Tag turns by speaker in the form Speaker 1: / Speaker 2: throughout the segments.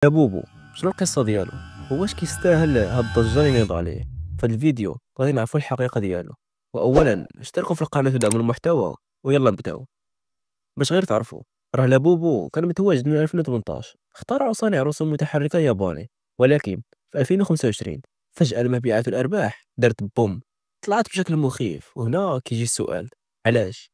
Speaker 1: يا بوبو، شنو القصة ديالو؟ واش كيستاهل هاد الضجة اللي نيض عليه؟ فهاد الفيديو غادي نعرفو الحقيقة ديالو، وأولا اشتركوا في القناة ودعموا المحتوى، ويلا نبداو. باش غير تعرفوا، راه لابوبو كان متواجد من 2018، اخترع صانع رسوم متحركة ياباني، ولكن في 2025 فجأة المبيعات والأرباح دارت بوم، طلعت بشكل مخيف. وهنا كيجي السؤال، علاش؟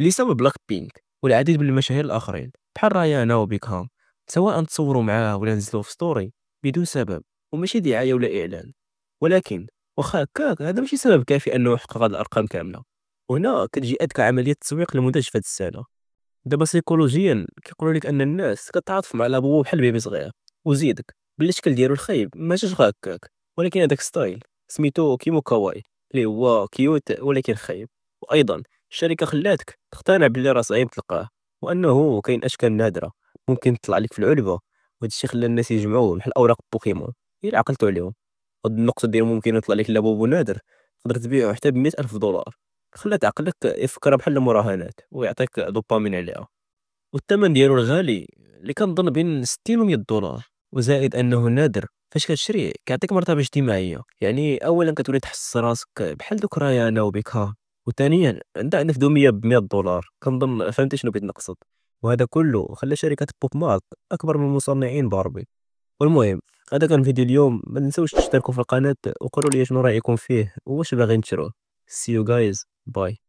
Speaker 1: لسبب بلاك بينك والعديد من المشاهير الآخرين بحال رايانا وبيكهام، سواء تصوروا معاه ولا نزلوا في ستوري بدون سبب، وماشي دعاية ولا إعلان. ولكن واخا هكاك، هذا ماشي سبب كافي أنه يحقق هاد الأرقام كاملة. وهنا كتجي أذكى عملية تسويق لمنتج في هاد السنة. دابا سيكولوجيا كيقولوا لك أن الناس كتعاطف مع لابوبو بحال بيبي صغير، وزيدك بالشكل ديالو الخايب ما جاش غير هكاك، ولكن هذاك ستايل سميتو كيمو كاواي، اللي هو كيوت ولكن خايب. وايضا الشركه خلاتك تقتنع باللي راه صعيب تلقاه، وانه كاين اشكال نادره ممكن تطلع لك في العلبه. وهذا الشيء خلى الناس يجمعوه بحال اوراق بوكيمون الا عقلتو عليهم. هاد النقطه ديال ممكن يطلع لك لابوبو نادر، تقدر تبيعه حتى ب 100,000 دولار. خلات عقلك يفكر بحال المراهنات ويعطيك دوبامين عليها. والثمن ديالو الغالي اللي كنظن بين 60 و 100 دولار، وزائد انه نادر. فاش كتشريه كيعطيك مرتبه اجتماعيه، يعني اولا كتولي تحس راسك بحال دوك رايانا وبيكها، وثانيا عندها فدوميه ب 100 دولار. كنظن فهمتي شنو بغيت نقصد. وهذا كله خلى شركه بوب مارك اكبر من المصنعين باربي. والمهم، هذا كان فيديو اليوم. ما تنسوش تشتركوا في القناه وقولوا لي شنو رايكم فيه، واش باغيين تشروه. See you guys. Bye.